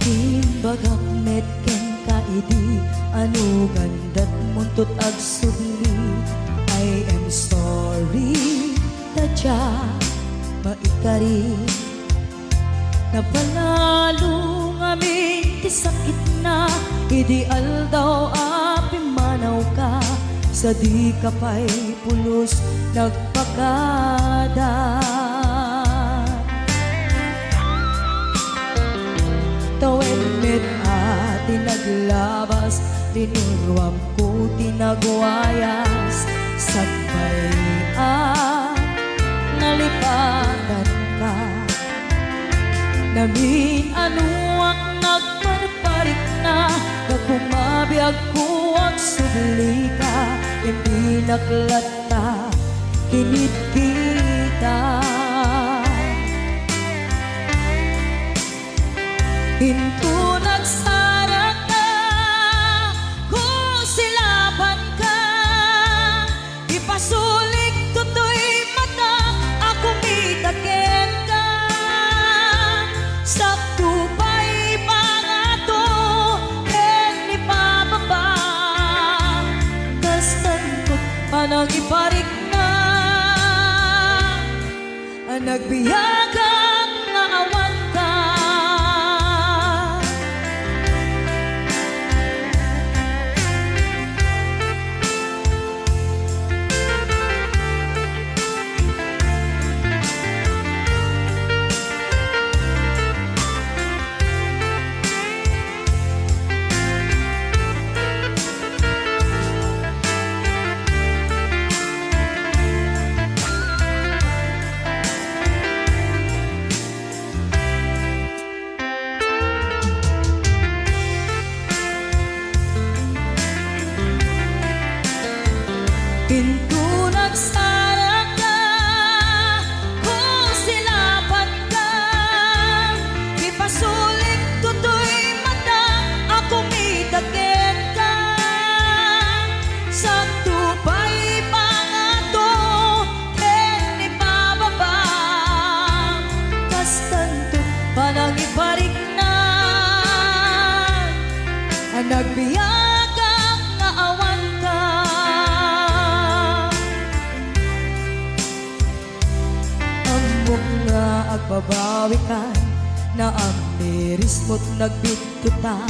Timbagak met ken kaidi anu gandat muntut ag subli. I am sorry tadya maikari napanalo ngamin ti sakit na ideal daw api manaw ka sa di kapay pulos nagpakada. Tawen met ati naglabas tinuruam ko tinagwayas sagbay nalipatan ka namin ano ang nagparparik na nagkumabiyag ko ang subli ka hindi naklata kinit kita hinto nagsara ka kung silaban ka ipasulik tutoy mata ako mitaken ka sakto pa'y pangato ken ni pababa kastan ko panang iparik na nagbiyagang nga awan ka. Pinto nagsara ka kung silaban ka ipasulik tutoy mata ako mitaken ka sakto pa'y pangato ken ni pababa kastanto panang iparik na nagbiyagang nga awan ka. Nga agbabawi ka na ang miris mo't nagbitutan.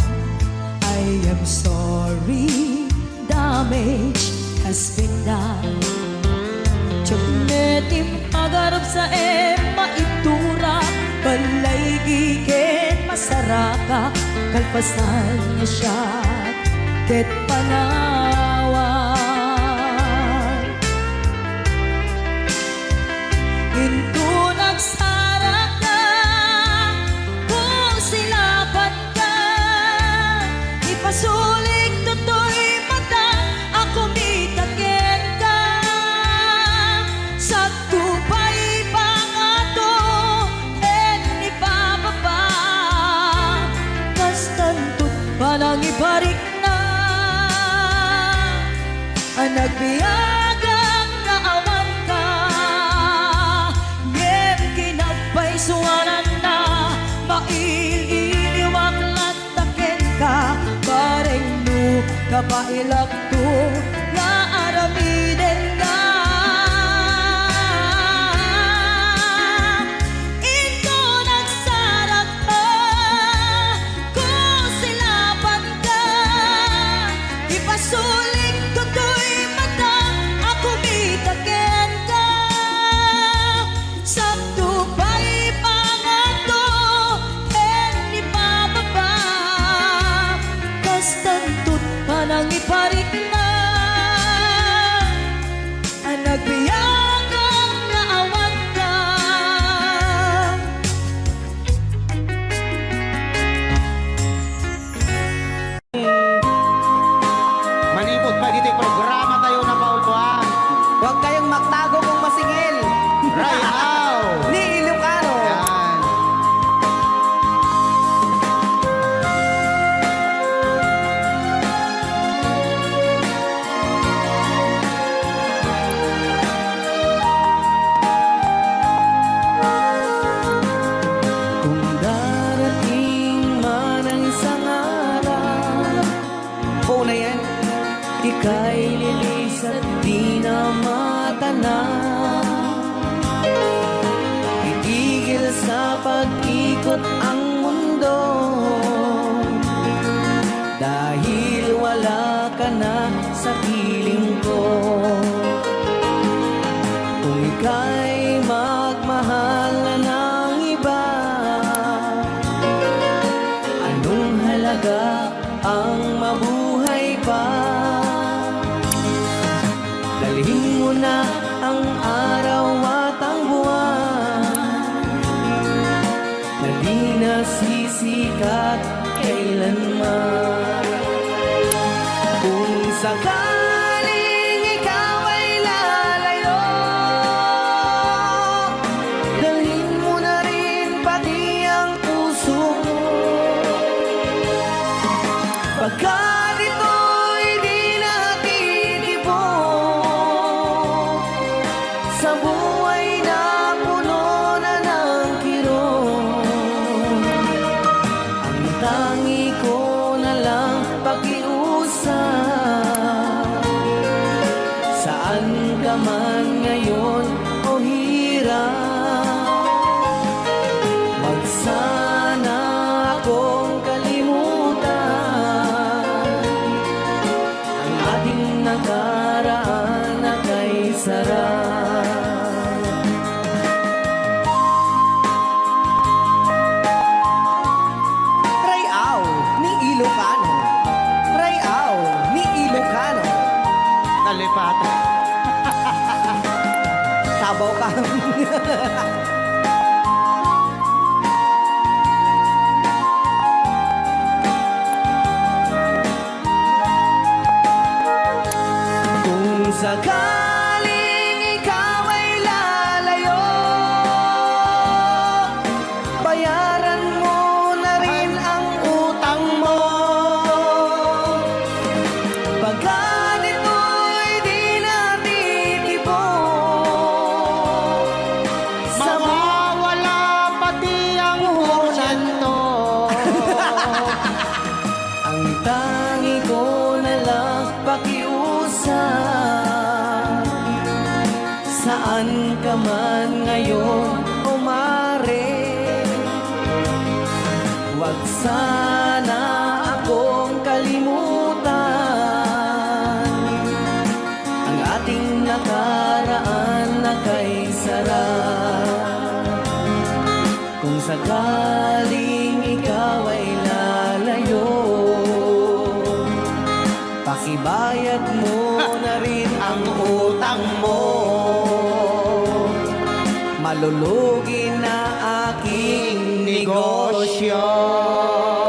I am sorry, damage has been done. Tiyoknetim agarap sa maitura balay giken masaraka kalpasan niya siya ket panawan hinto nagsara ka kung silaban ka ipasulik tutoy mata ako mitaken ka sakto pa'y pangato ken ni pababa kastantot panang ibarik na nagbiyagang nga awan ka ngem kinagpaisuanan na maililiwag lataken ka bareng no kapailak to nga aramiden nga ito nagsarap ka kung silaban ka ipasulik tutoy mata ako mitaken ka sakto pa'y pangato ken ni pababa kastantot panang iparik na ika'y lilis at di na matanaw. Itigil sa pag-ikot ang mundo, dahil wala ka na sa piling ko. Kung ika'y magmahal na ng iba, anong halaga ang mabuhay pa? Dalhin mo na ang araw at ang buwan na di nasisikat kailanman. Kung sakaling ikaw ay lalayo, dalhin mo na rin pati ang puso ko. Pagkat ito'y di natitibok sa buhay na puno na ng kirot, ang tangi ko na lang pakiusap. Saan ka man ngayon o hirap, wag sana akong kalimutan ang ating nakaraan na kay sarap. Rayaw ni Ilocano, Rayaw ni Ilocano. Nalipatan. Tabaw ka. Kung sakaling ikaw ay lalayo, bayaran mo na rin ang utang mo. Pagkat ito'y di natitibok sa Mawawala pati ang porsyento. ang tangi ko na lang pakiusap. Saan ka man ngayon o mare, wag sana akong kalimutan ang ating nakaraan na kay sarap. Kung sakaling ikaw ay lalayo, pakibayad mo na rin ang utang mo. Malulugi na aking negosyo.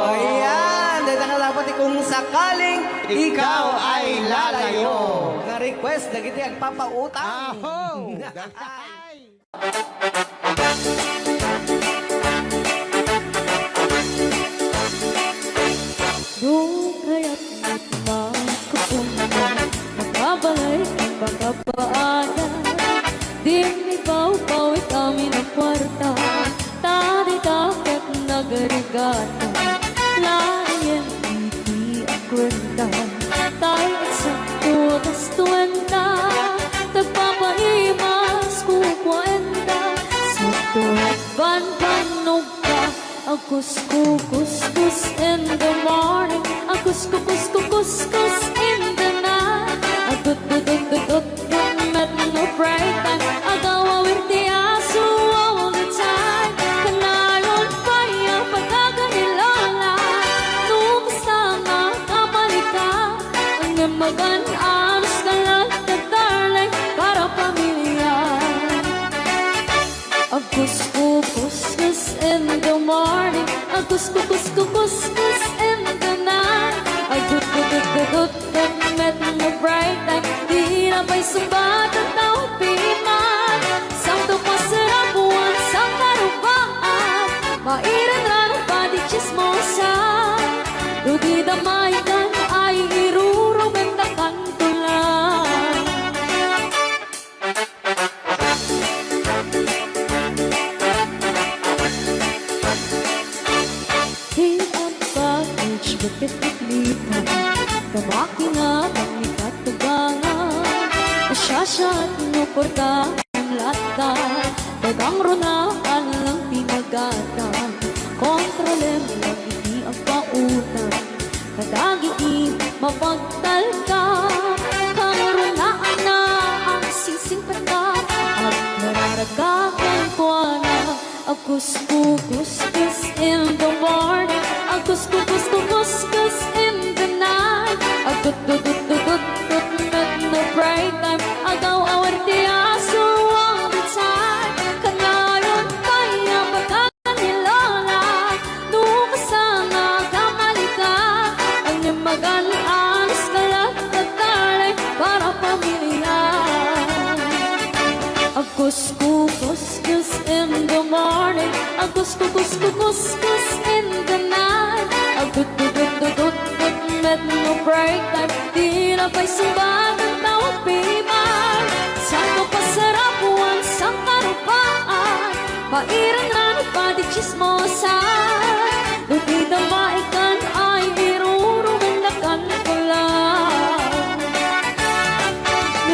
Ayan, dahil ka dapat kung sakaling ikaw ay lalayo. Nga request, nagiti ang papautang. Aho! Dagay! Doon kaya't magkupunta, makabalay ang pagkapaada. Dinibaw-baw kami ng kwarta, tadi-dapat nagarigata. Layan iti ang kwenta, tayo eksakto kastuwenta. Tagpapaimas ko kwenta, sakto ban-banog ka. Akus-kukus in the morning, akus-kukus in the night. Agut-dut-dut-dut met no break time, agawawin ti aso all the time. Kanayon pa yung pagkaganilala, nung sana kamalika, ang magan-anos ka lang ka darling, para pamilya. Agus-kukus in the morning, agus-kukus in the night. Agut-dut-dut-dut met no break time, di na ba'y sumbat at tawag piman. Santo pasarap buwan sa karubaan, mairan ranong pati chismosa. Dudi damay kan ay irurubin na kantulan. Bakit iklipan, kamaki nga, pangkat Grasya at nuporta ang lata, dagang runaan lang pinagatan, kontroler lang iti ang pautang, kadagiti mapagtal ka, kang runaan na ang singsing pata, at nararagahan ko na, agus-gus in the morning, agus-gus in the night, agut-dut-dut-dut-dut no break time, agaw awar ti aso ang bitay, kanayon kaya pagkanilala, nukasana kamalika, ang nimagalaan iskalat at talay para pamilya. Agus-gus in the morning, agus-gus in the night, agut-dut-dut-dut no break time, di na pa'y sumbat ang tawag piman. Saan pasarap buwan sang karupaan, pairan na nagpadi chismosan, di na maikan ay irurumendakan ko lang.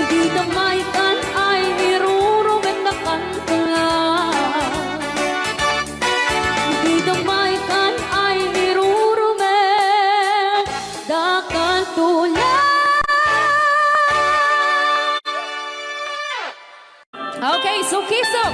Di na maikan ay irurumendakan ko lang. Di na maikan ay irurumendakan ko lang. Okay, so kiso.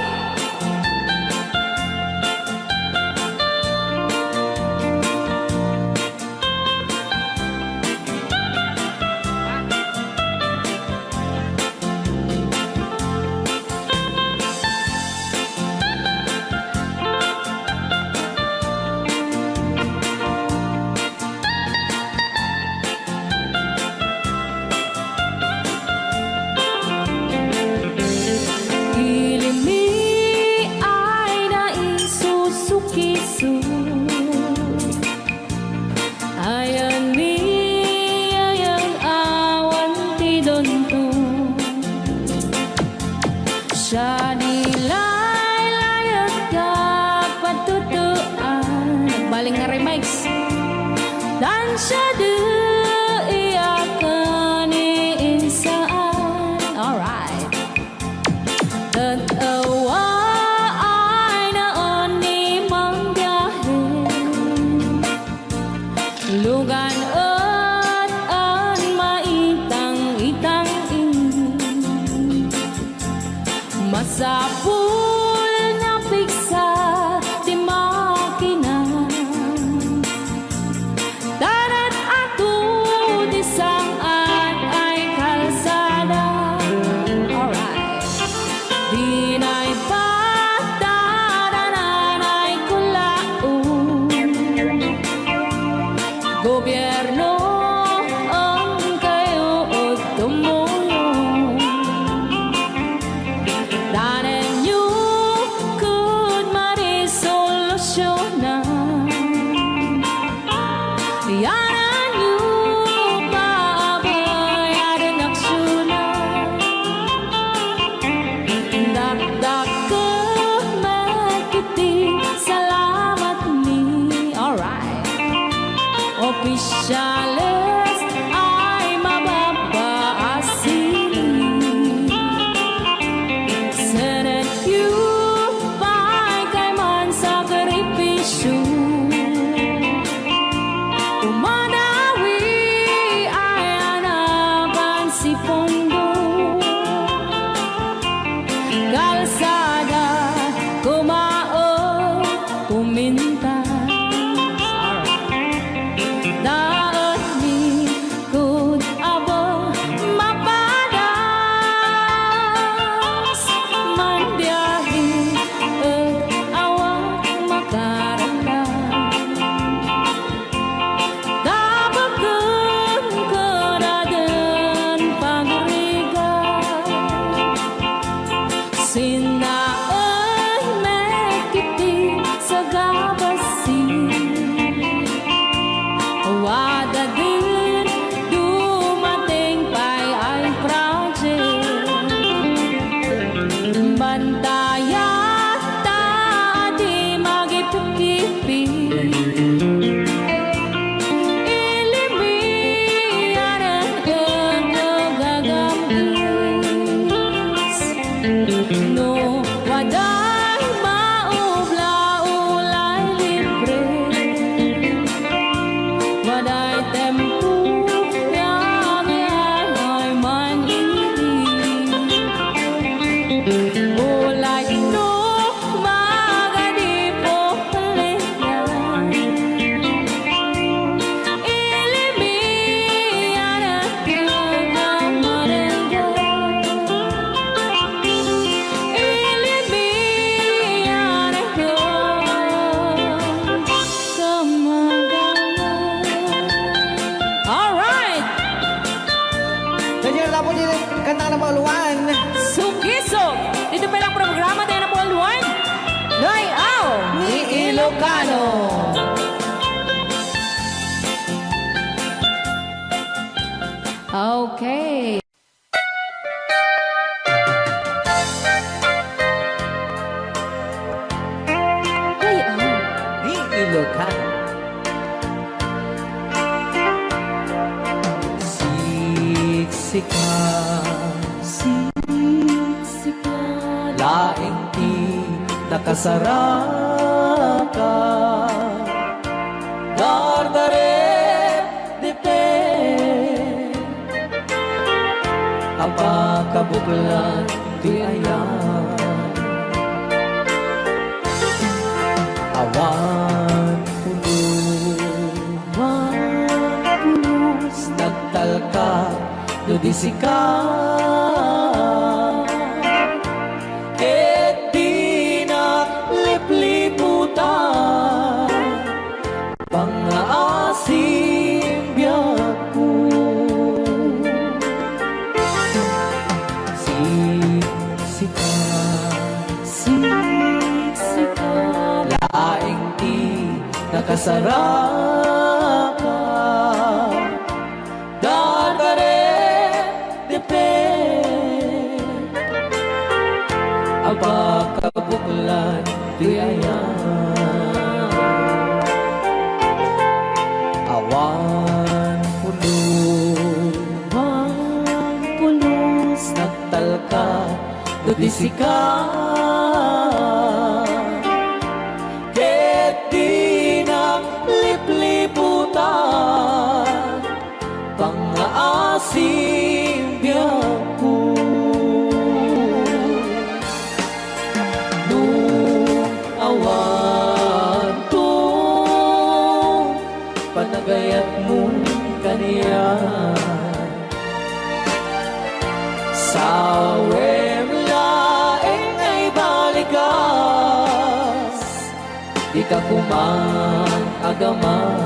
Siya nilay-layat ka patutuan, nagbaling nga remix, dan siya iyakan iinsaan. Alright, tatawa ay naon ni mang biyahe, lugan at ang maitang-itang masapul na piksa di makina, darat ato di saan ay kalsada. Alright, di na'y patadanan ay kulaon, gobyerno ang kayo o tumulong. Danan nyo could marisolusyonan, yanan nyo pabayad ang aksyonan, dagdag ka magkiti salamat ni. Alright, opisyales ay mababaasin, Senate you by kay man sakripisyo, umanawi ay anaban si Pondo, kalsada kumao kuminta, daot Ilocano. Okay. Ay, Ilocano. siksika, Laing di nakasaraka. Dardaret dipin. Apakabuklan di ayan. Awan pulos nagtalka no di sika. Ket di na lipliputan pangaasim biyak ko. siksika, Laing di nakasaraka. Dardaret dipin. Abakabuklan di ayan. Awan pulos nagtalka do di sika. Ket di na lipliputan pangaasim biyak ko. Nung awan to panagayat mo kaniya. Sa laing ay balikas, di ka kuman agaman.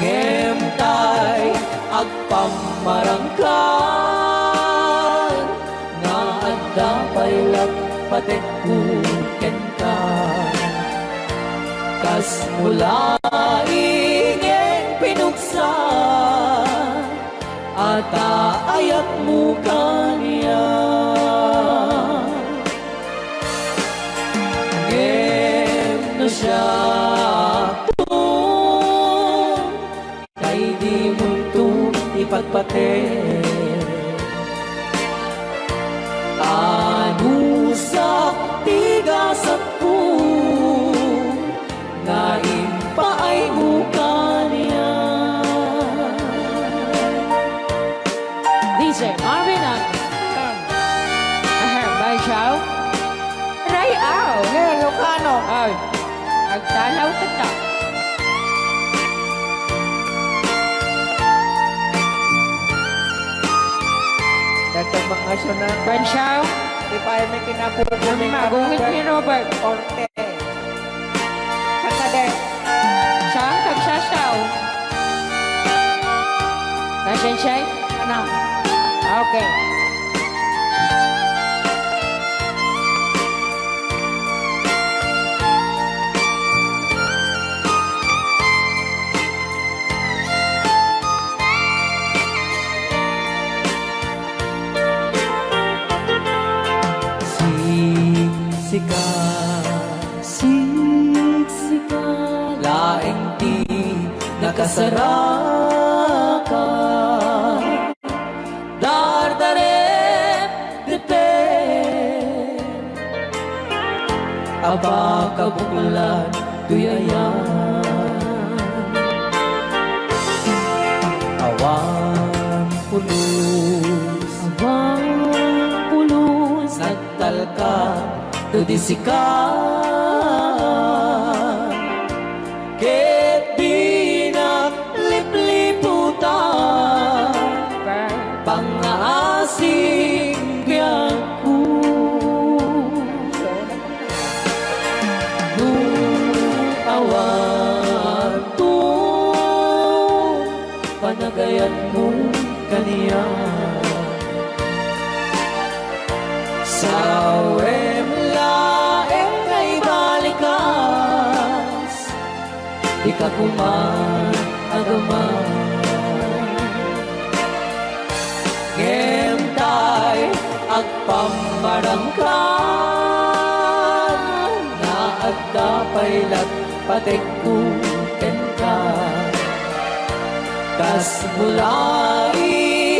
Ngemtay agpamarangkan, nga adda paylak patek kuken ka. Kas mula ingin pinuksa, ata ayat mo kaniya. Ngem na siya kay di mo ito ipagpate. Ano sa tigasat ko na impaay mo kaniya. DJ Marvin ang Bay Chow. Rayaw. Ilocano. Ay, agtalaw ka ta. Datang mga asyonan. Ben Chow, Di pa ay may kinapupo ni magungit ni Robert. Orte. Katade. Saan kagsasaw? Nasaan siya? Ano? Okay. Siksika laing di nakasaraka. Dardaret dipin. Abakabuklan tuyayan. Awan pulos nagtalka do di sika. Ket di na lipliputan pangaasim biyak ko. Nung awan to panagayat mo kaniya. Sa laing di ka kuman agaman. Ngentay agpamarangkan na agdapaylat patekuten ka. Kas mulai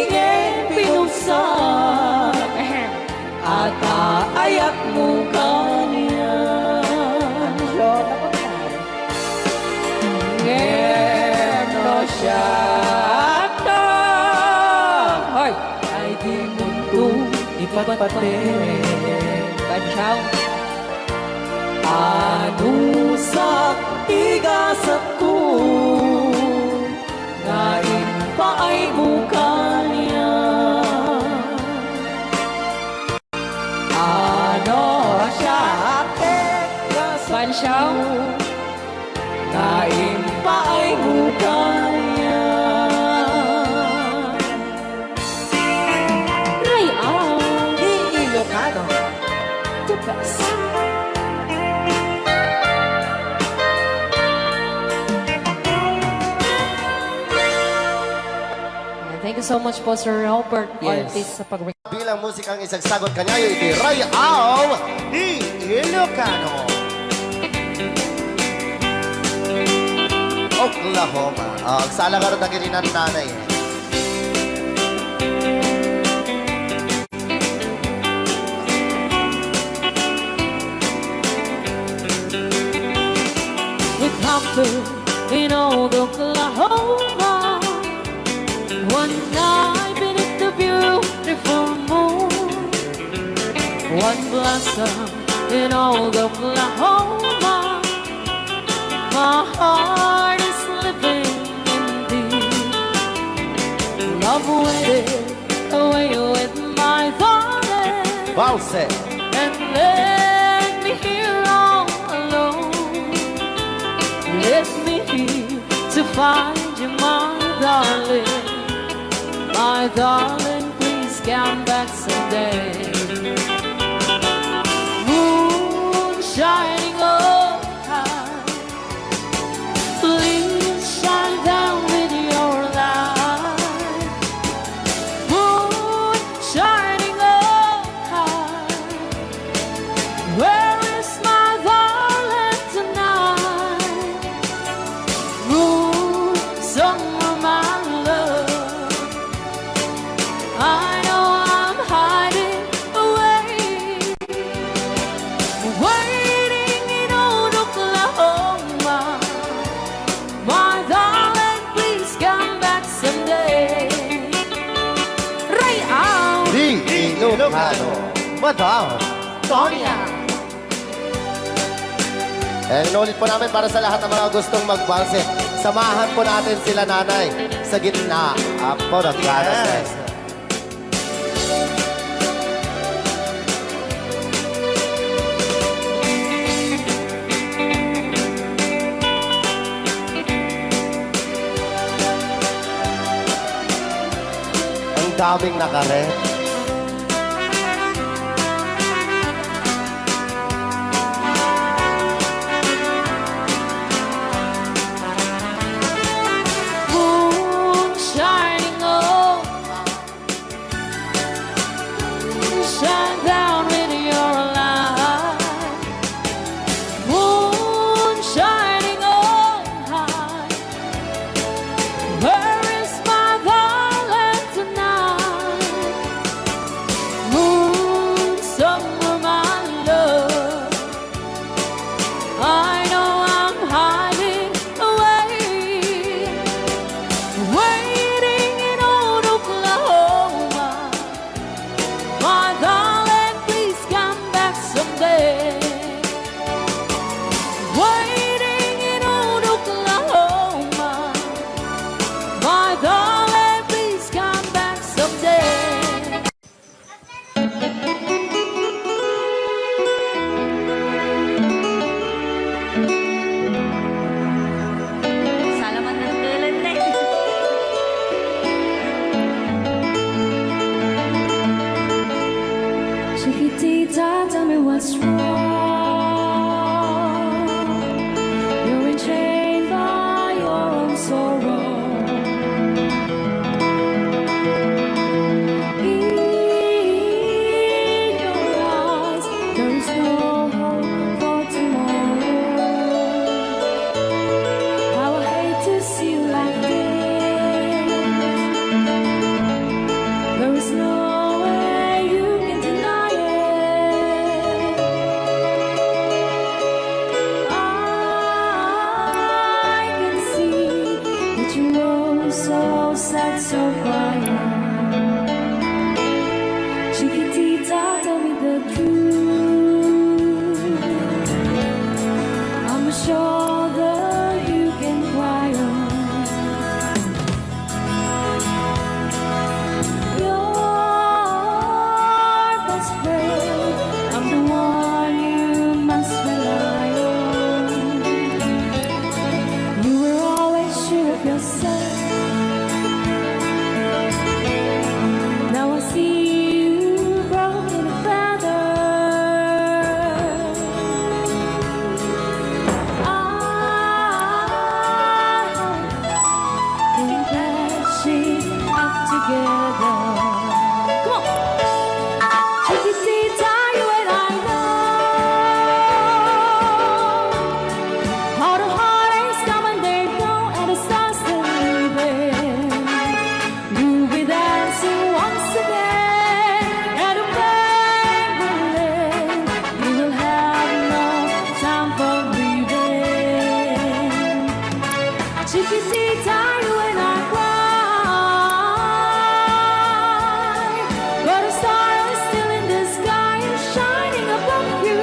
ngeng pinuksan at aayak mo kanya. Ngem no siya hoy ay di mundo ipatpate Bansaw anusak tigasat ko ngayon pa ay mukha niya. Ano siya Bansaw ngayon pa ay mukha niya. Ilocano. The best. Thank you so much po, Sir Robert Yes. Ortiz, sa pag Bilang musikang isagsagot kanya, iti Ray Aw di Ilocano. Oklahoma. Agsala ka rin na kininan nanay. We camped in old Oklahoma one night beneath the beautiful moon. One blossom in old Oklahoma. My heart is living in thee. Love waited away with my darling. Valse. And let me here all alone. Let me here to find you, my darling. My darling, please come back someday. Moon shining oh high, please shine down with your light. Moon shining oh high, where is my darling tonight? Moon, summer, my love, I know I'm hiding away, waiting in old Oklahoma. My darling, please come back someday. Ray out, Di Ilocano. Madam Sonia. Inulit po namin para sa lahat ng mga gustong magbalse. Samahan po natin sila nanay sa gitna. Apo, nagkaras. Ang daming nakaret. Moon shining oh, shine down with your light. Moon shining oh high, where is my darling tonight? Chiquitita, you and I cry, but a star is still in the sky and shining above you.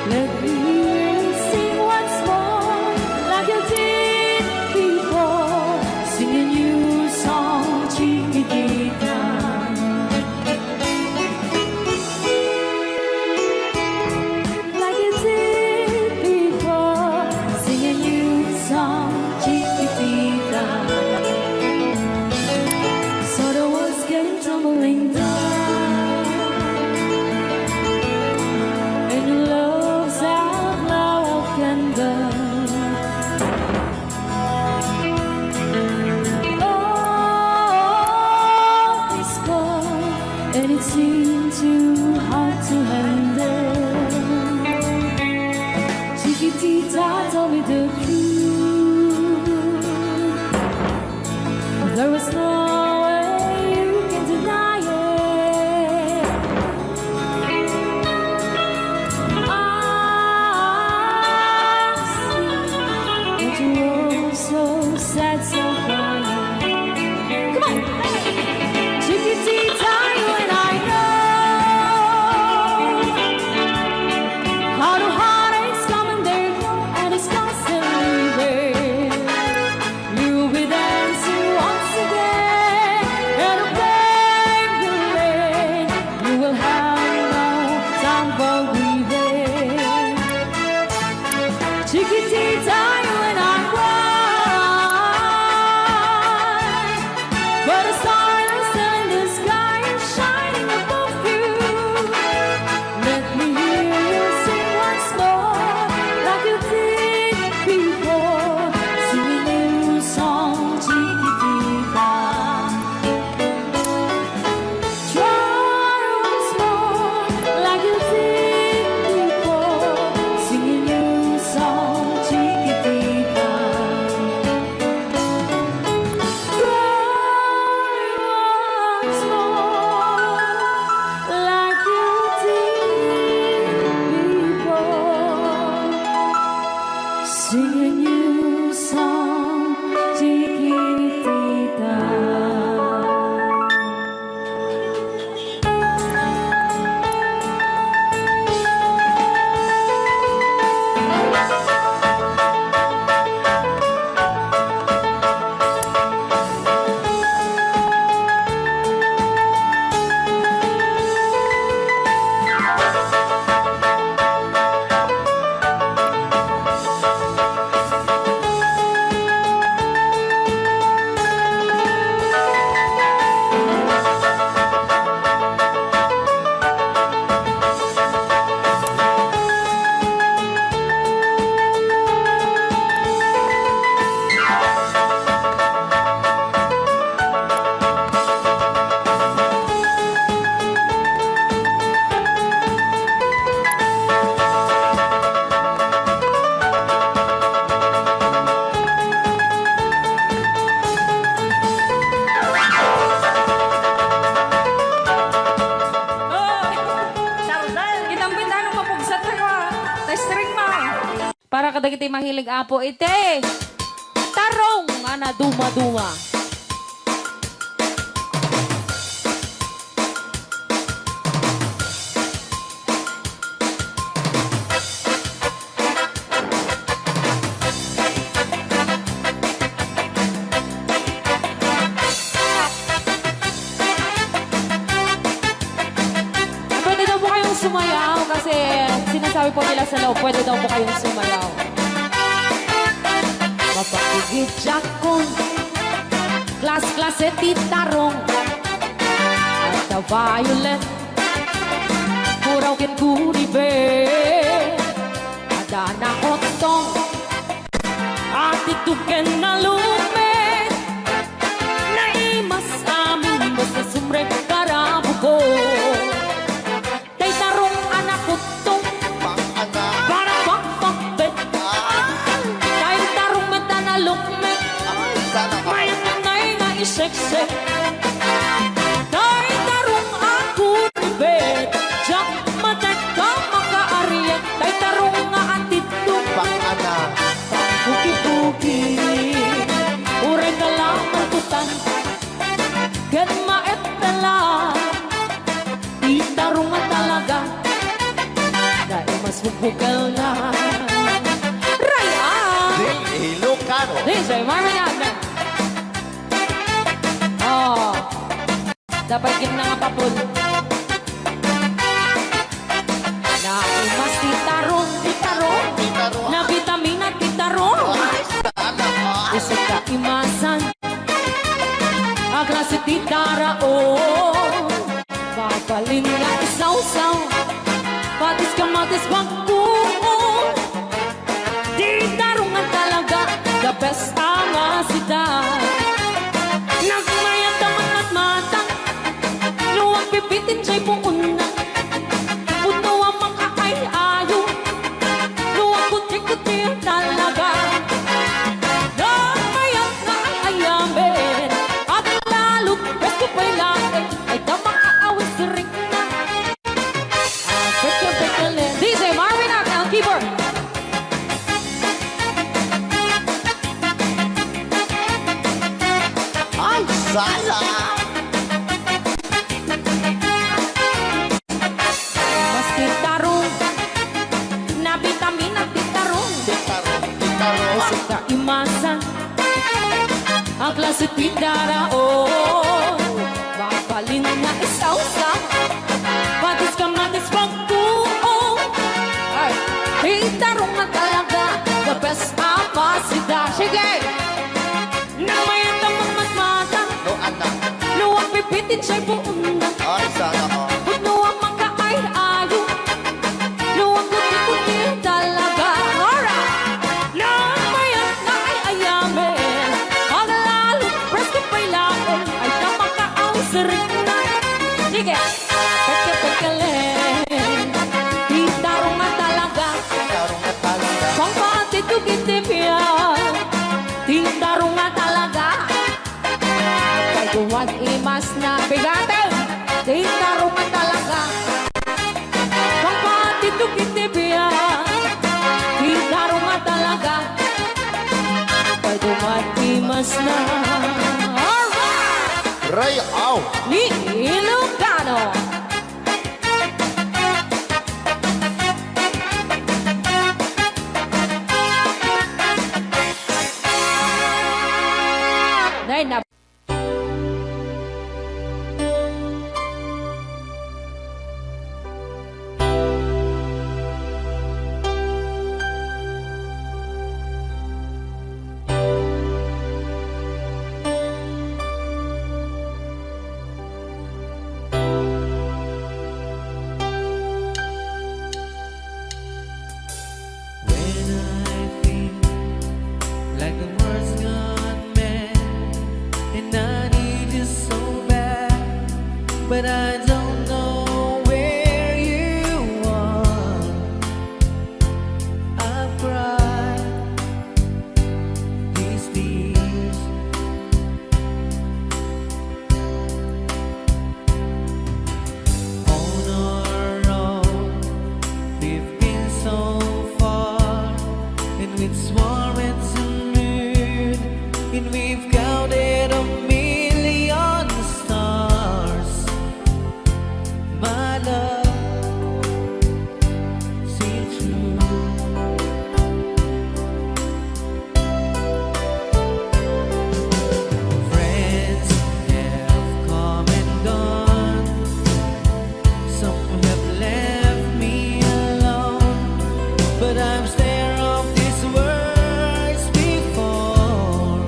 Let me hear you sing once more, like you did before, sing a new song, Chiquitita. Like you did before, sing a new song, Chiquitita. So the walls came tumbling down, and your love's out now can burn. Oh, it's gone, and it seemed too hard to handle. Chiquitita, tell me the truth. There was no way you can deny it. I see that you were so sad, so crying. Come on, Chiquitita, you and I know how the heartaches come and they go, and it's constantly there. You'll be dancing once again, and the pain will end. You will have no time for grieving. Chiquitita, you and I cry, but a star is still in the sky and shining above you. Let me hear you sing once more, like you did before, sing a new song, Chiquitita. Try once more, like you did before, sing a new song, Chiquitita. Try once more, like you did before, sing a new song, Chiquitita. Kitang pindahan ng mapugsat ako. Testring mo. Para kadagiti mahilig apo ite. Tarong ana duma-duma. Pwede daw po kayong sumayaw kasi sinasabi po nila sa loob, pwede daw po kayong sumayaw. Mapakigit jakon, klas-klase titarong, at the violet, puraw kin kuribe, adana kotong, at ituken na lume, naimas amin mo sa sumre karabo ko. Tay tarong anak kutong, para pakpakbet, tay tarong meta na lukme, may nanay nga iseksek. Tay tarong ako ribet, jak matek ka makaariet, tay tarong nga atitong, Pang ana. puki-puki. Bukal na. Raya! Ilocano. DJ Marvin Agnes. Oh. Dapat gin na nga papul. Naimas titarong, titarong. Titarong. Na vitamina titarong. Isip ka imasan. Ang klase titaraon. Papaling nga isaw-saw. Patis ka matis bagkuon. Titarong nga talaga. The best ang asidad. Nagmayat ang mga mata. Luwag pipitin siya'y puuna. Puno ang mga ay-ayo. Luwag kuti-kuti talaga. Nagmayat na ang ayamin. At lalo, best ko pa'y laking. Ay damang aawin sa ring na. Pekka-pekka-le. DJ Marvin Agnes, keyboard. Ay, sala. Mas titarong. Na vitamina titarong. Titarong. Titarong. Isip ka imasan. Ang klase tindaraon. Mapalin na isaw-saw. Patis ka matis pagkuong. Ay, titarong na talaga. The best amasida. Sige! Namayan ka mga mata. No, anak. Luwag pipitin siya'y buuna. Ay, sana ko. Puno ang mga ay-ayo. Luwag kuti-kuti talaga. Alright! Namayan na ay ayamin. Ang lalo, presko pa'y laon. Ay tamang kaaw sa ring na. Sige! Pekka-pekka-le. Titarong nga talaga. Titarong na talaga. Pangpatitugin-tipya. Titarong nga talaga. Kay duwag imas na bigatin. Titarong nga talaga. Pangpatitugin-tipya. Titarong nga talaga. Kay duwag imas na. Alright! Ray, aw. Ni Ilocano. Dahil na When I feel like the world's gone mad and I need you so bad, but I don't know where you are. I've cried these tears. On our own, we've been so far, and we've sworn to moon, and we've counted a million stars. My love, see true. Friends have come and gone. Some have left me alone, but I'm scared of these words before.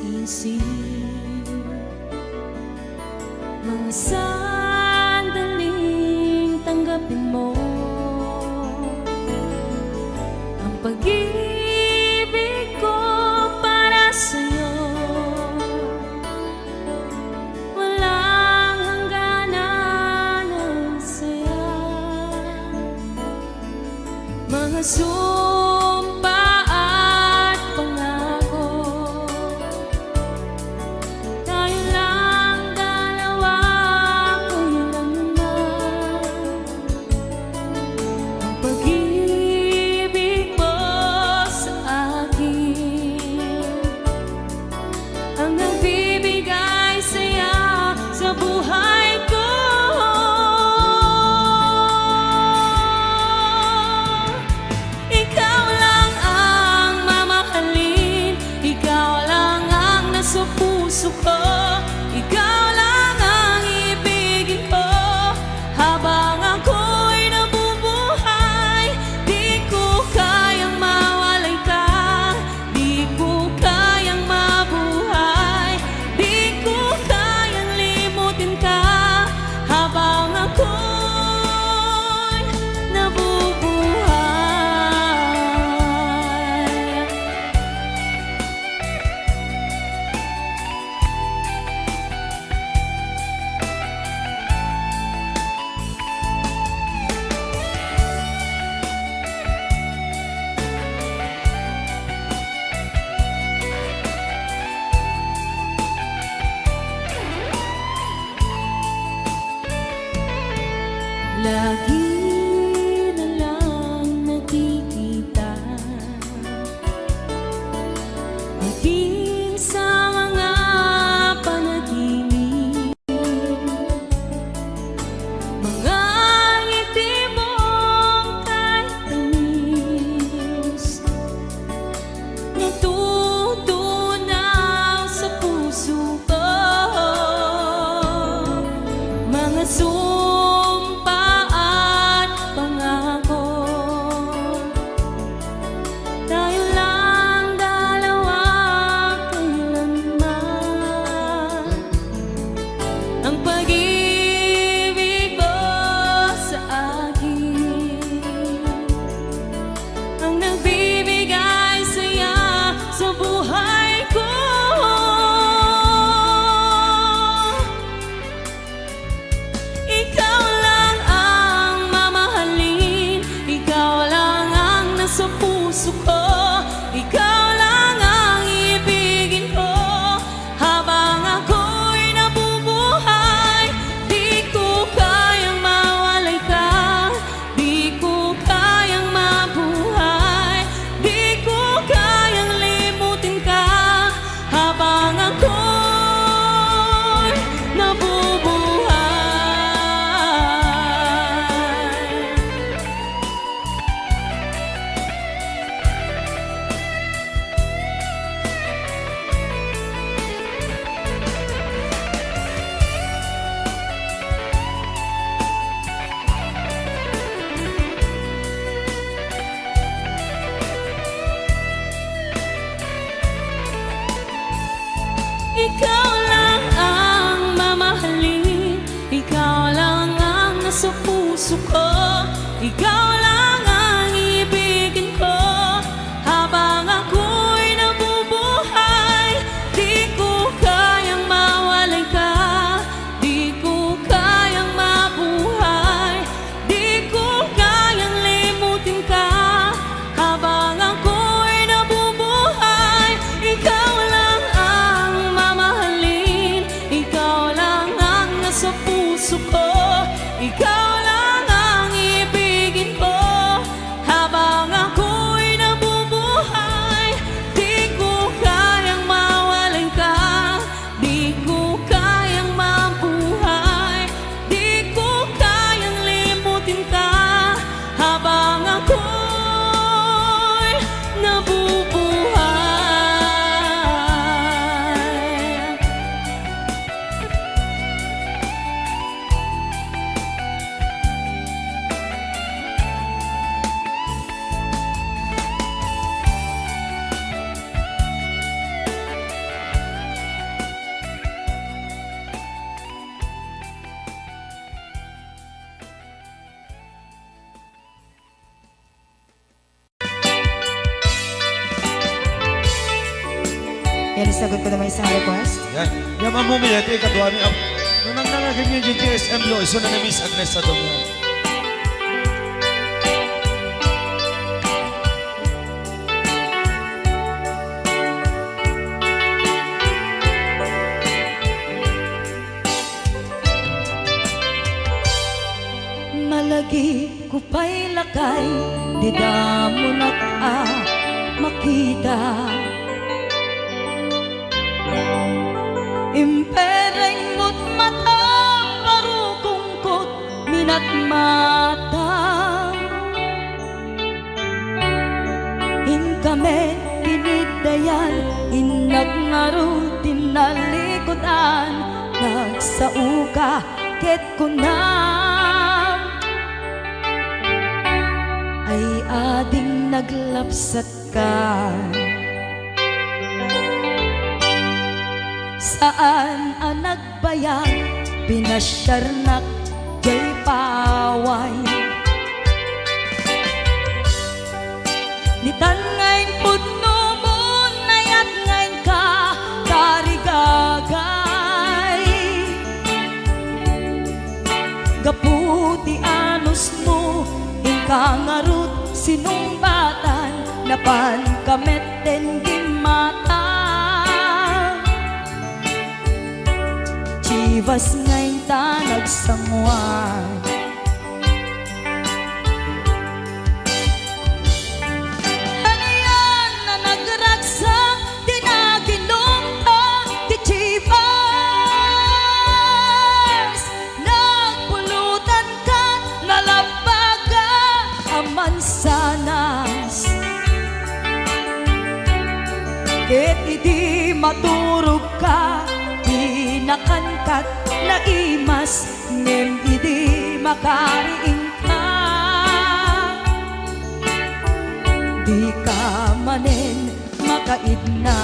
isip. Mga sandaling tanggapin mo ang pag-ibig ko para sa'yo. Walang hangganan ang saya. Mga sumpa at pangako, tayo lang dalawa kailanman. Ang pag-ibig mo sa akin ang nagbibigay saya sa buhay ko. Ikaw lang ang mamahalin, ikaw lang ang nasa puso ko, ikaw lang ang ibigin ko habang ako'y nabubuhay. Di ko kayang mawalay ka, di ko kayang mabuhay, di ko kayang limutin ka habang ako'y nabubuhay. Lagi na lang nakikita, maging sa mga panaginip, mga ngiti mong kahit tamis, natutunaw sa puso ko. Mga sumpa at pangako, tayo lang dalawa kailanman. Ang pag-ibig mo sa akin ang nagbibigay saya sa buhay ko. Ikaw lang ang mamahalin, ikaw lang ang nasa puso ko, ikaw lang ang ibigin ko habang ako'y nabubuhay. Di ko kayang mawalay ka, di ko kayang mabuhay, di ko kayang limutin ka habang ako'y nabubuhay. Ikaw lang ang mamahalin, ikaw lang ang nasa puso ko, ikaw lang ang ibigin ko habang ako'y nabubuhay. Di ko kayang mawalay ka, di ko kayang mabuhay, di ko kayang limutin ka habang ako'y nabubuhay. Ikaw lang ang mamahalin, ikaw lang ang nasa puso ko, ikaw lang ang ibigin ko sagot ko naman isang request. Yan. Yan ang mumiyete, kaduami ang... Nung nangnangagin niyo yung GSM Lo, iso na ni Miss Agnes sa doon. Malagi ko pa'y lakay, di damo na makita. Impereng mo't mata, parukungkot, minat mata. In kami tinidayan, inagnaro tinalikodan, nagsauka ket kunam. Ay ading naglapsat ka. Saan ang nagbayag, pinasyarnak jay paway. Nitan ngayon pudno mo, nayat ngayon ka, tarigagay. Gaputi anus mo, kangarut sinumbatan, napan kamet den gimata. Chivas ngayon ta nagsangwan. Ano yan na nagragsak, di na ginungta, di Chivas. Nagpulutan ka, nalabaga, mansanas. Ket idi maturog ka, di nakankat na imas, ngem idi makariing ka. Di ka manen makaidna.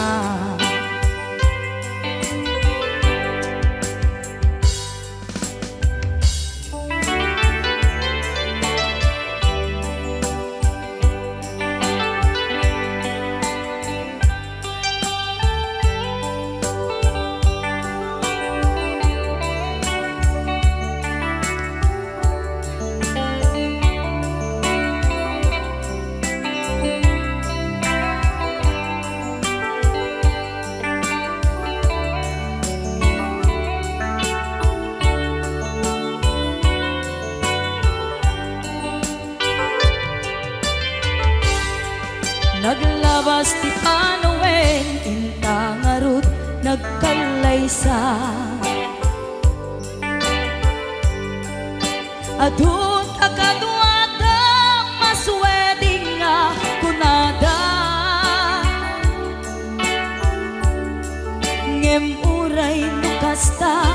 Naglabas ti Panowen, intangarut nagkalaysa. Adun akaduada, masweding nga kunada. Ngem uray nukasta,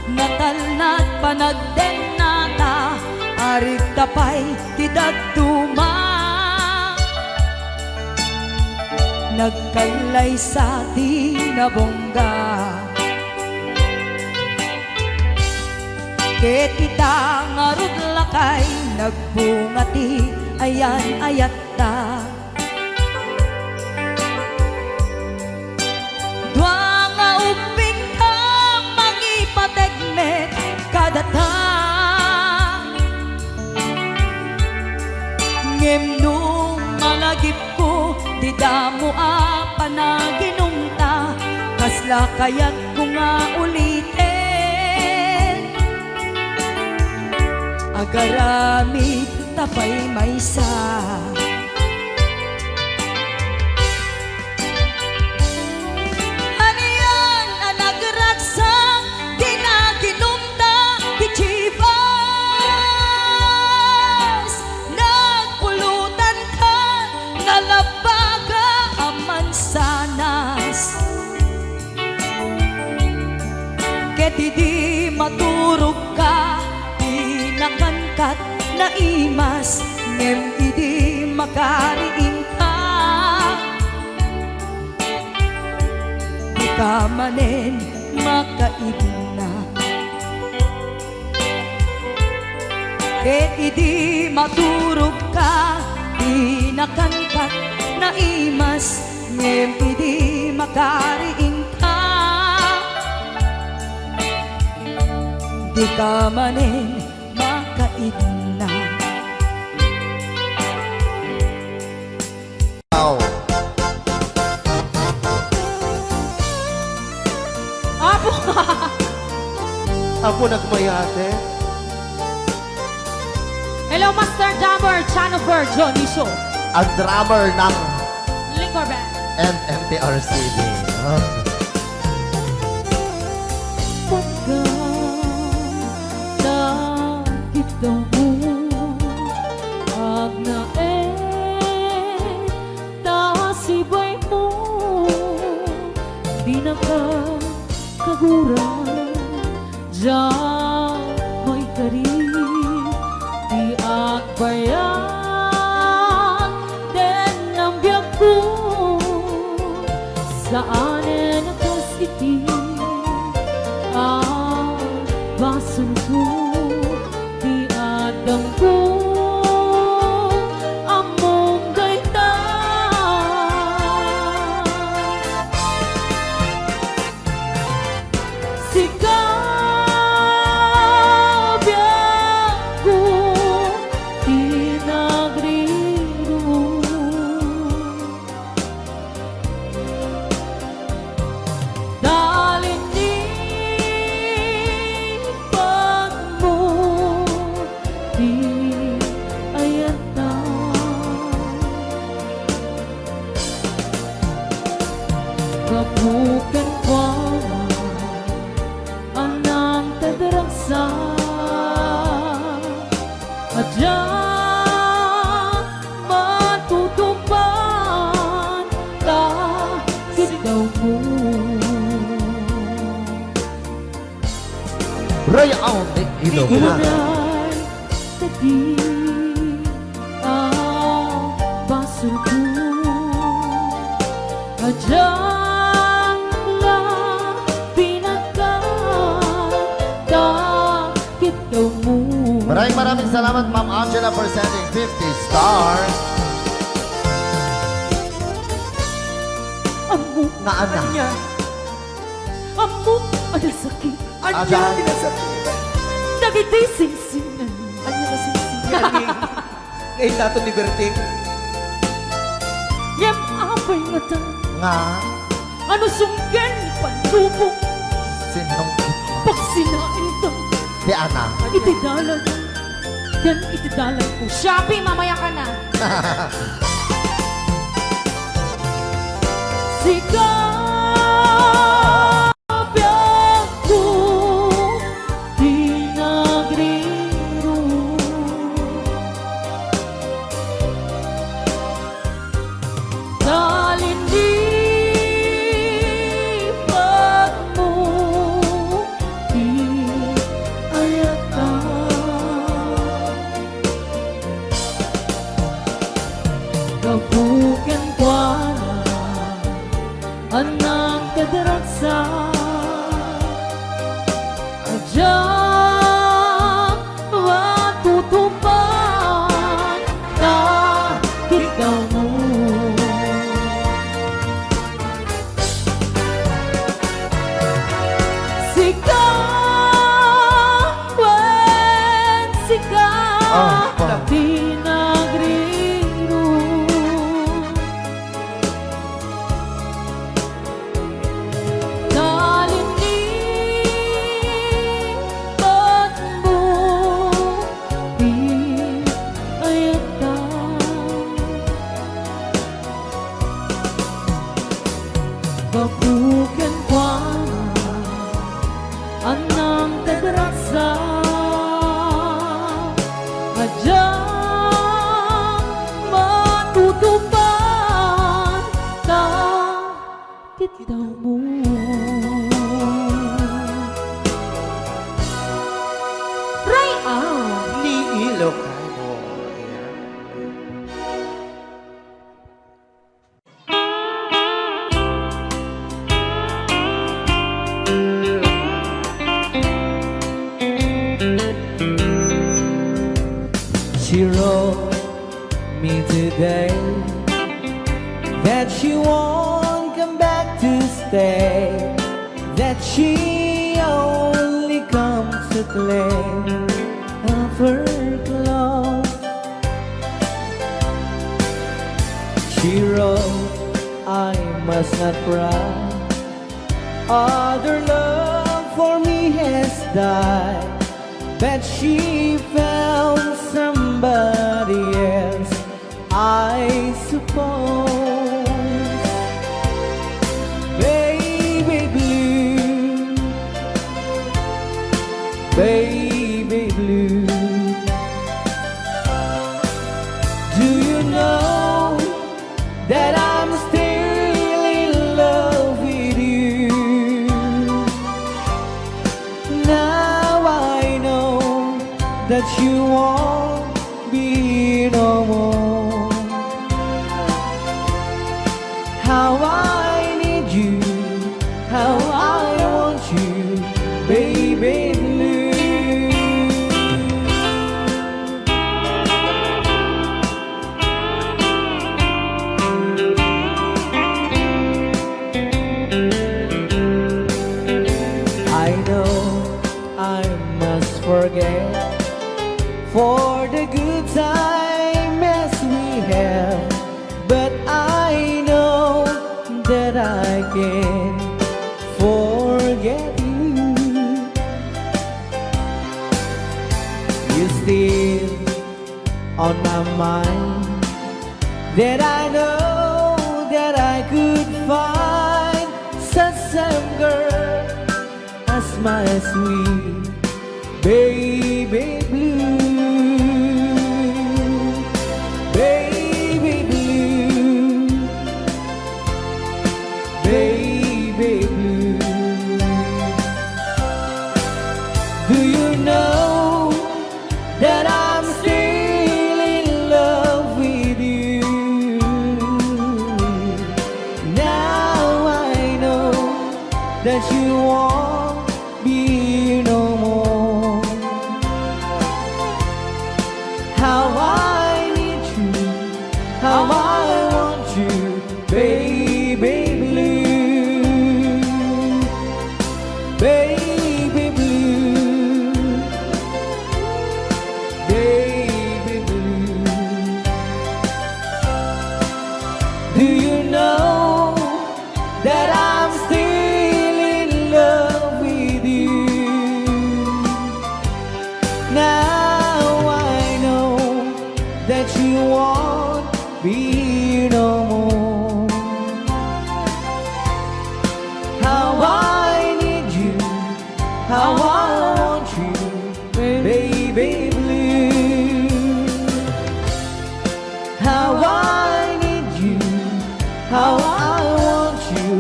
natalnat panagden nata, arit tapay tidagduma. Nagkalay sa di nabongga. Ket ita ngarud lakay, nagbungati ayan ayatta. Dua nga uping ka, mangipategmet kadata. Ngem nung malagip ko, di damo panaginumta, kasla kayat ko nga ulitin. Agaramid tapay maysa. Ano yan ang nagragsak, di na ginumta, di Chivas. Nagpulutan ka, nalabaga mansanas. Ket di maturog ka, di nakangkat na imas, ngem idi makariin ka. Di ka manen makaibna. Ket idi maturog ka, di nakangkat na imas, ngem idi makariing di ka manin makaidna. Wow. Apo! Ako nagmayate. Hello, Master Jammer, Chanover, Johnny Show. Ang drummer ng Liquor Band. MMTRCB. Pagkadakit daw mo agnae tasibay mo di nakakagura diyan mo'y karib di agbayan den ang biyak ko saan nakas iti basun ko di adang ko among gaita sikabyak ko di nagriro dalin di pag mo di ayat na kabukan ko anang tadarangsa at diyan matutupan kahit daw mo. Ray out ni Ilog na. Ikuray tadi ang baso ko Adyang la pinagkakit daw mo. Maraming salamat Ma'am Angela for sending 50 stars. Amo Na ana. amo ada sakit Ada. dagiti singsingan Ano na sisigaling? Ngayon nato ni Berting. yam apay mata Nga. ano sunggen pandubong Sinong pag sinain to di ana. itidalan yan itidalan ko Shopee, mamaya ka na. sikabyak ko di nagriro dalin di pag mo di ayata kabukan kwa anang kadaraksa adyang matutupan kahit daw mo. Sikawan, sikaw, di nagriro dalin di pag mo di ayata kabukan kwa anang kadaraksa adyang matutupan kahit daw mo. Ray out Ni Ilocano. She wrote me today that she won't come back to stay, that she only comes to flame of her clothes. She wrote, I must not cry. Other love for me has died. But she found somebody else, I suppose. Baby blue, baby blue, do you know that I'm still in love with you? Now I know that you won't be no more. How I need you, how I want you, baby blue. I know I must forget for the good time as we have, but I know that I can forget you. You're still on my mind, that I know that I could find such a girl as my sweet baby blue. Baby blue, baby blue, do you know that I'm still in love with you? Now I know that you won't be no more. How I need you, how I want you, baby blue, baby blue, baby blue. Do you know that I'm still in love with you? Now I know that you won't be no more. How I need you, how I want you, baby blue. How I need you, how I want you,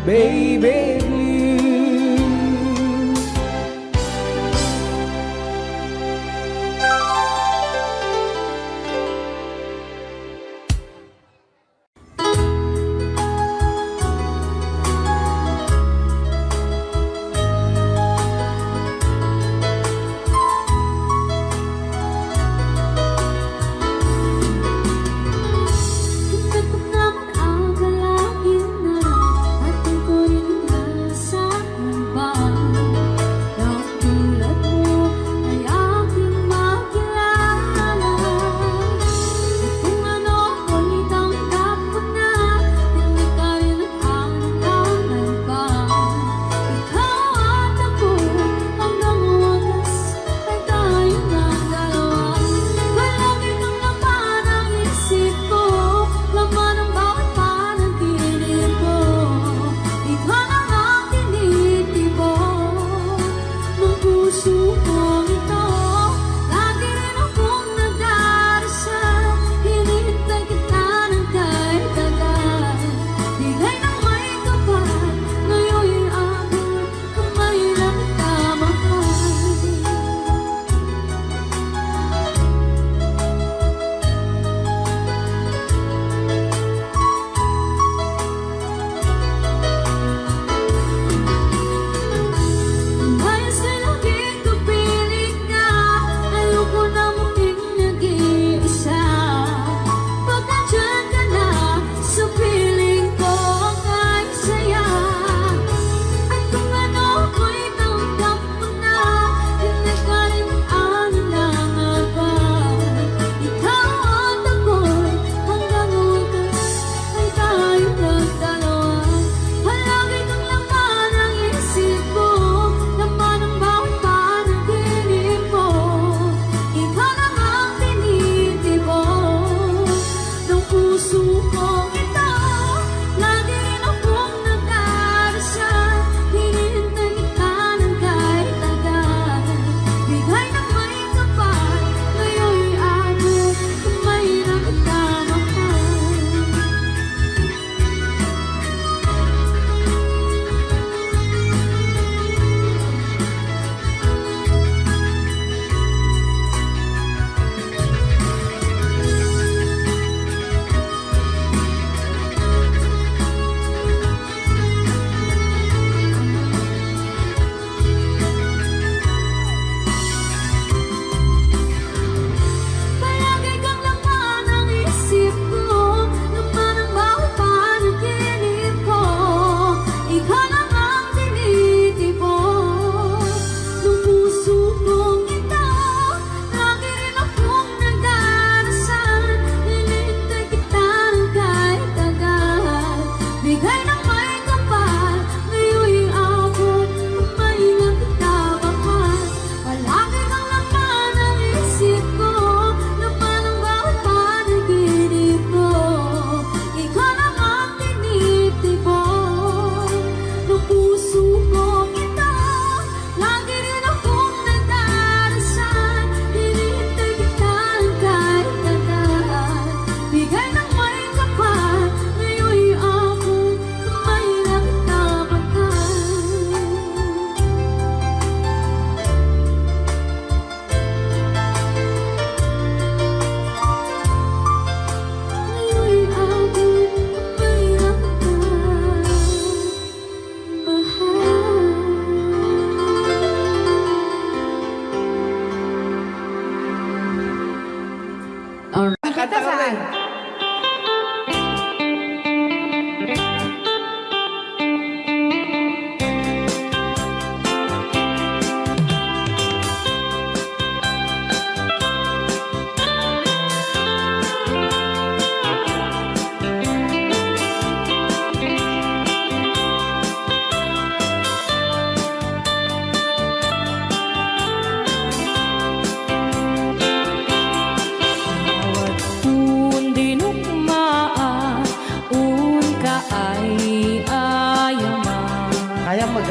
baby blue. Hingga't naman agalain na lang at tungkulin na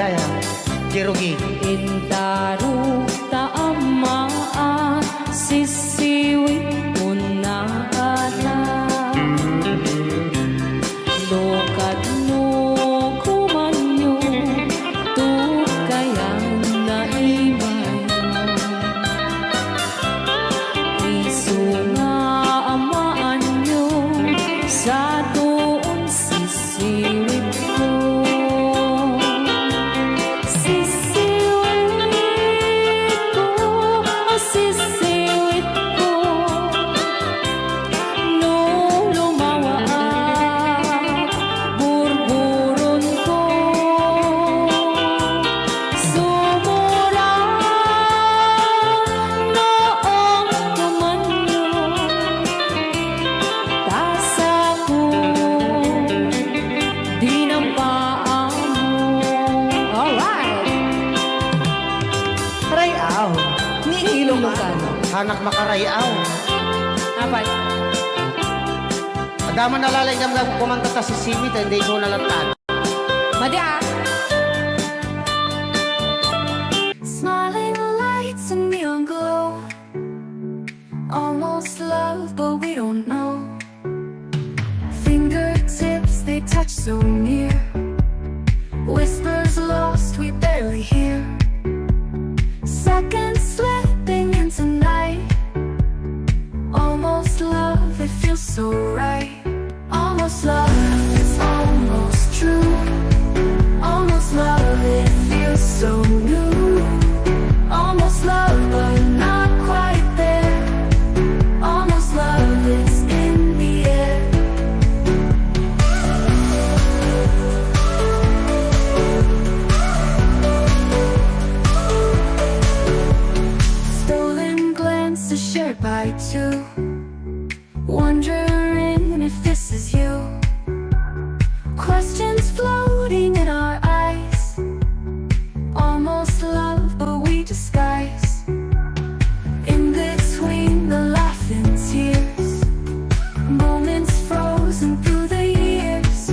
Bisaya. Cherokee. Intaru taamaan sisiwit mo na ana. Lokad mo kumanyo tu kayang naimay isu nga amaan nyo sa doon sisiwit ko. Sisiwit ko, oh sisiwit ko, no lumawa ang burburon ko. Sumura noong tumanyo, tasa ko di nampaan mo. Alright! Rayaw. Ni Ilocano. Hanak makarayaw. Apat. Adaman nalalay kami lang kumanta ta si Simit, hindi ko nalatan. Madya. Smiling lights and neon glow. Almost love, but we don't know. Fingertips, they touch so near. Whispers lost, we barely hear. Seconds slipping into night. Almost love, it feels so right. Almost love, it's almost true. Almost love, it feels so new. Almost love, but not quite there. Almost love, it's in the air. Stolen glances shared by two, wondering if this is you. Questions floating in our eyes. Almost love, but we disguise. In between the laughing tears, moments frozen through the years.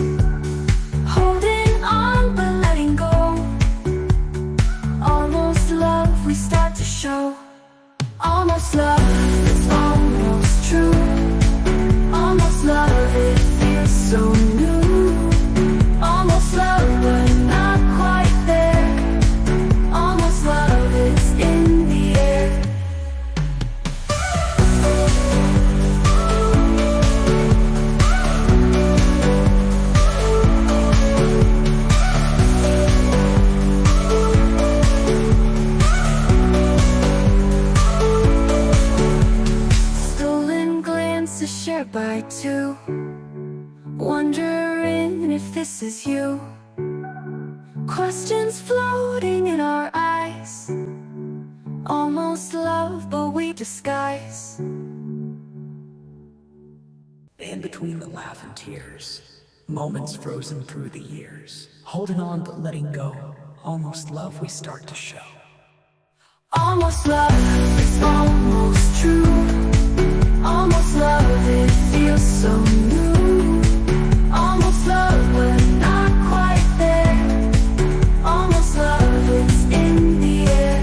Holding on but letting go. Almost love, we start to show. Almost love, it's almost true. Almost love, it feels so new. Almost love, but not quite there. Almost love, it's in the air. Stolen glances shared by two, wondering if this is you. Questions floating in our eyes. Almost love, but we disguise. In between the laugh and tears, moments frozen through the years, holding on but letting go, almost love we start to show. Almost love, it's almost true. Almost love, it feels so new. Almost love, but not quite there. Almost love, it's in the air.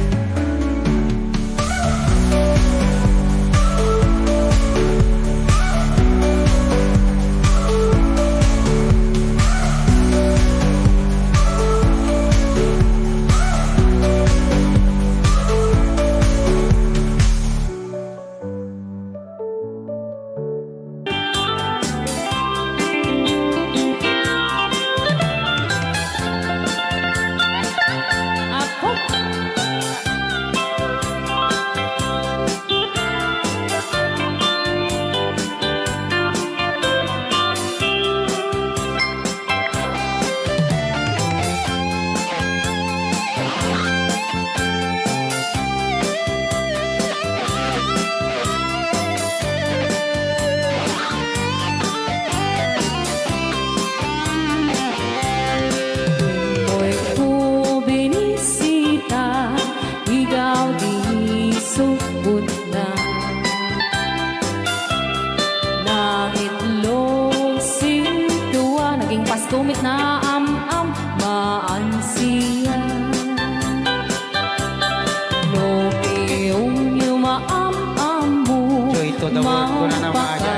to the world. Kuna na maaga.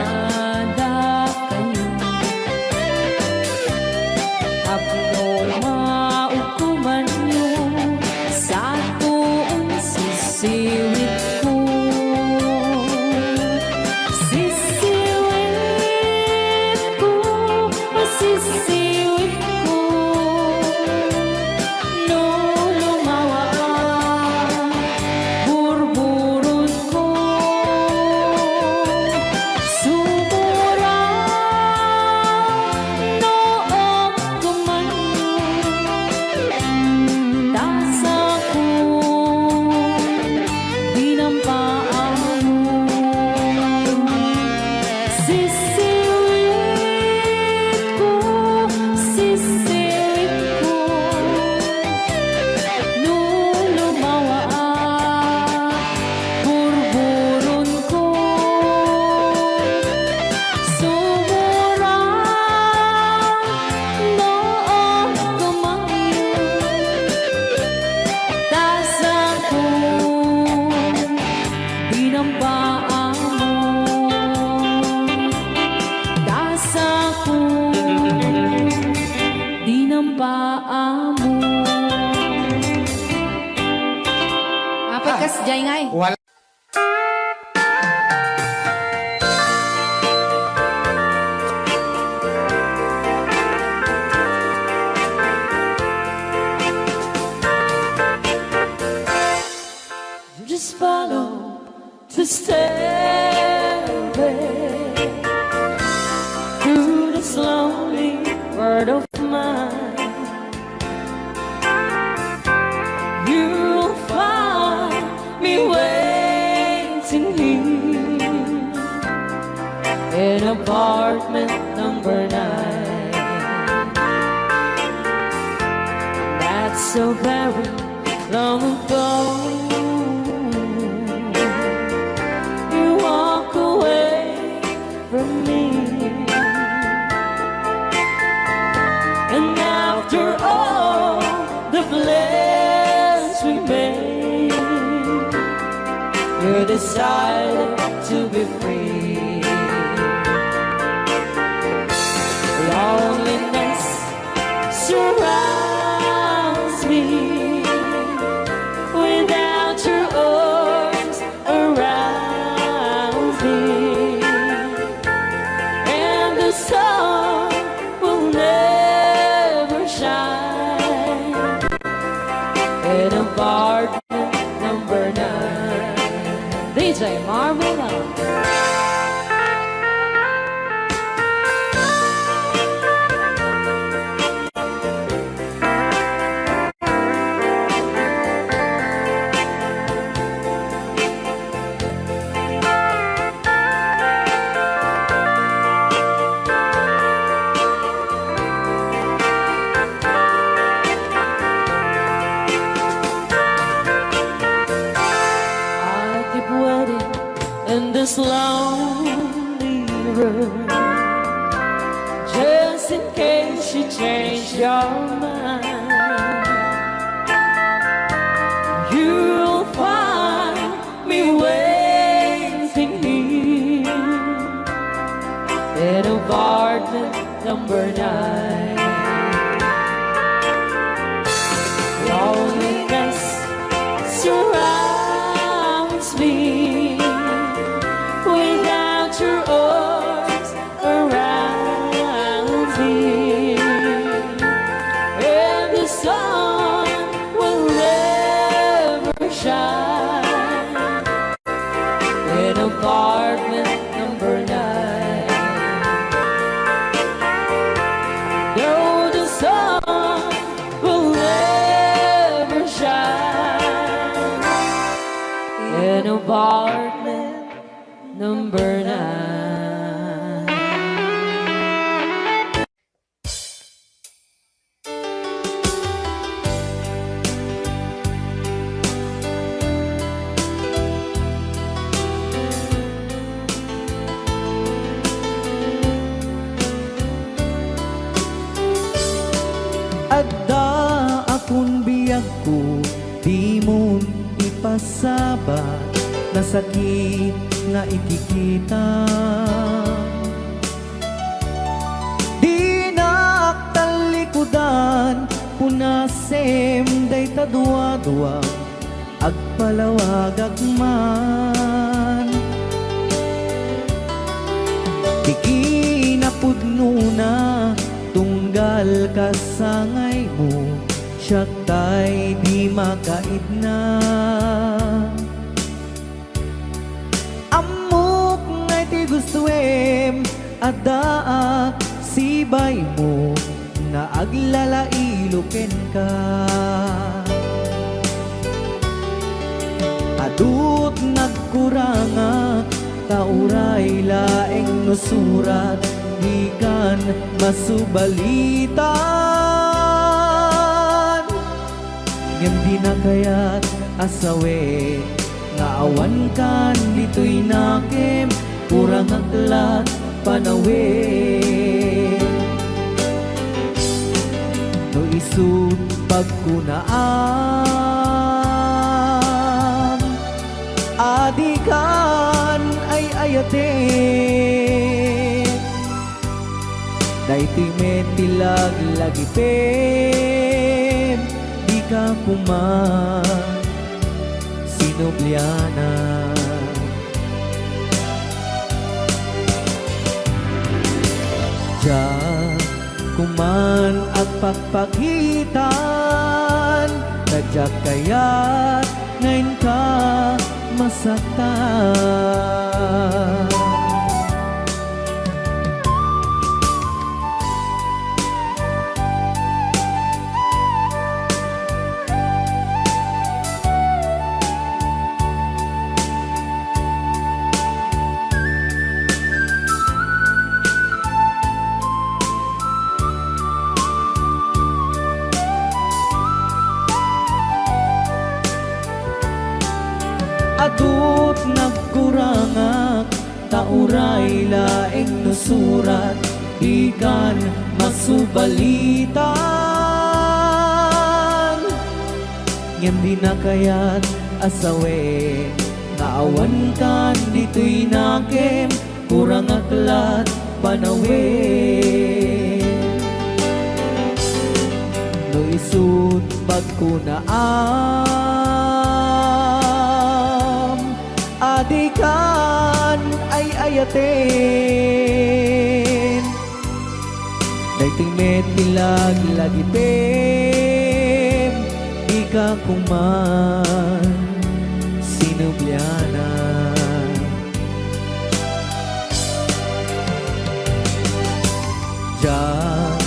Abno maukuman nyo sa tuong sisiwit ko. Sisiwit ko, sisiwit ko. No lumawa ang burburot ko. Sumura noong kumanyo. Tasa ko dinampaan mo. Sisiwit ko, sisiwit ko. No lumawa ang burburon ko. Sumura noong kumanyo. Tasa ko dinampaan mo. Tasa ko dinampaan mo. Apat kas jay ngay. Wala. Just follow the stairway through this lonely world of mine. You'll find me waiting here in apartment number 9. That's so very long ago. You walk away from me, and after all the plans we made, you decided to be free. Loneliness surrounds me without your arms around me, and the sun will never shine in apartment number 9. DJ Marvin. I keep waiting in this lonely room, just in case you change your mind. You'll find me waiting here in apartment number 9. Loneliness surrounds me without your arms around me, and the sun will never shine in apartment number 9. No, the sun will never shine in apartment number 9. Adda akong biyag ko, di mo ipasabat na sakit nga ikikita. Di naktalikudan punasem day tadwa-dwa agpalawagak man. Di kinapudno na tunggal kasangay mo, siya tay di makait na. Amok ngay ti gustuem adaak sibay mo na aglalailuken ka. Adut nagkuranga tauray laeng nusurat ikan masubalitan. Ngem di na kaya't asawe nga awan kan dito'y nakem kurang aglat panawe. No isud pagkunaan adikan ay ayate. Daytoy metilag lagi pem di ka kuman sinubliana. Diyan kuman agpagpagitan nadyak kaya't ngayon ka masaktan. Adut nagkurangak tauray laeng nusurat ikan masubalitan. Ngem di na kaya't asawe nga awan kan dito'y nakem kurang aklat panawe. No isud pagkunaan adikan ay ayaten. Daytoy metilag lagi pem di ka kuman sinubliana. Diyan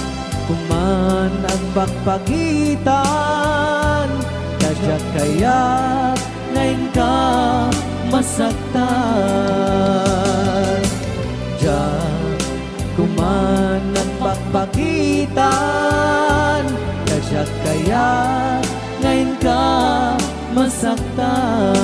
kuman agpagpagitan kadyak kaya't ngayon ka masaktan. Diyan kuman nagpagpagitan kadyak kaya't ngayon ka masaktan.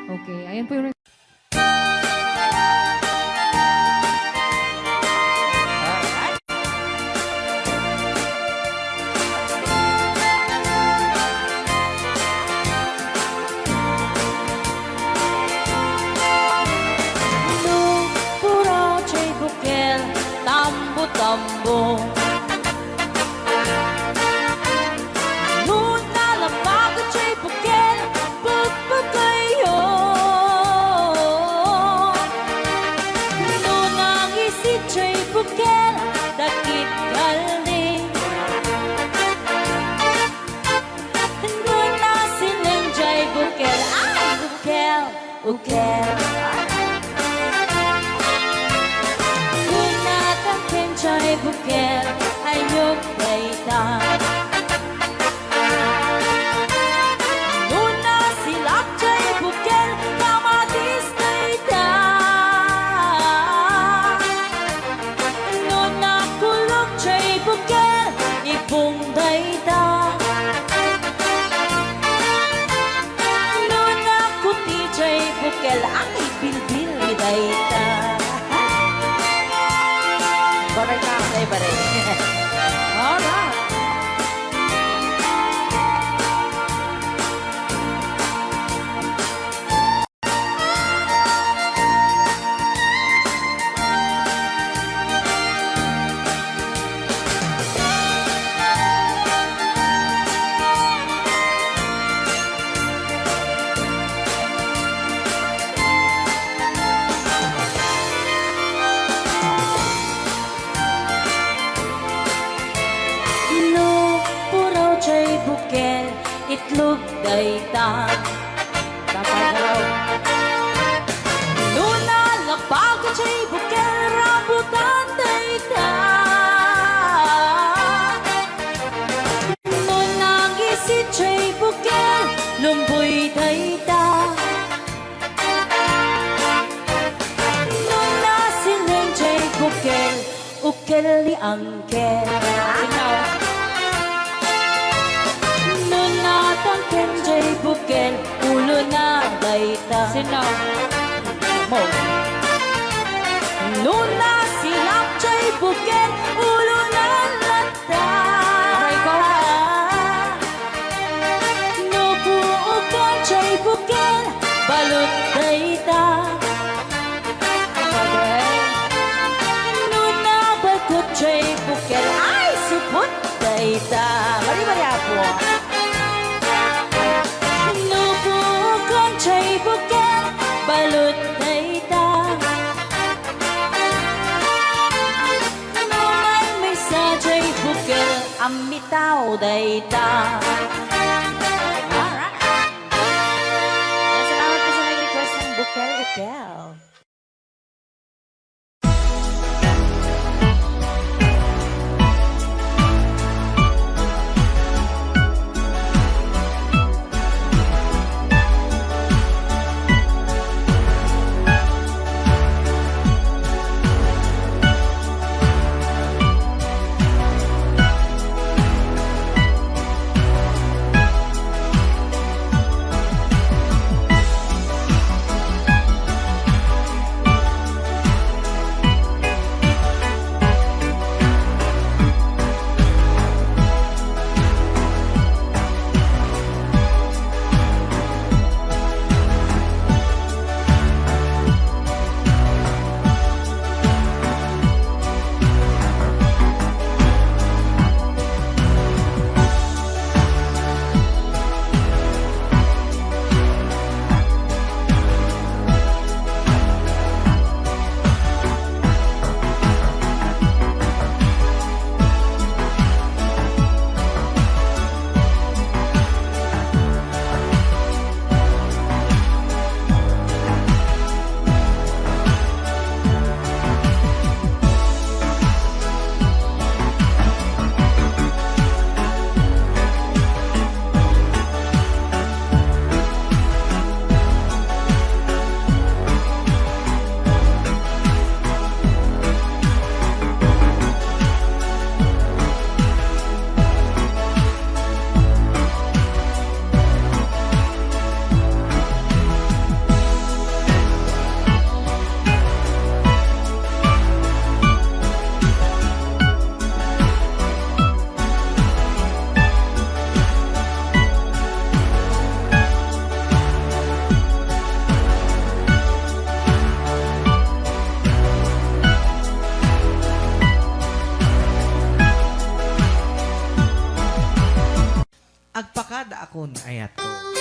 Okay, ayan po yung tambo. Nuna la bago chay bukel, pagpagayo. Nuna ngisi chay bukel, dakit kaldi. Nuna silang chay bukel, ay bukel, bukel. Chay bukel ayok dayta. Nuna silak chay bukel kamatis dayta. Nuna kulok chay bukel ipong dayta. Nuna kuti chay bukel ang ibilbil dayta. Tatagaraw. Luna lapag at siya'y bukel rambutan dayta. Nunang isit siya'y bukel lumboy dayta. Nuna siling siya'y bukel ukel li angkel. Nuna tangken siya'y bukel ulo na dayta. Sinaw. Mo. Nuna silap siya'y bukel ulo na lata. Nupuukan siya'y bukel balot dayta. Nuna bakot siya'y bukel ay supot dayta. Mari-mari apo. Nupuukan siya'y bukel balot dayta. Numan may sadya'y bukel amitaw dayta. Alright. Salamat po sa nag-request ng bukel-ukel. Agpakada akon ayat ko.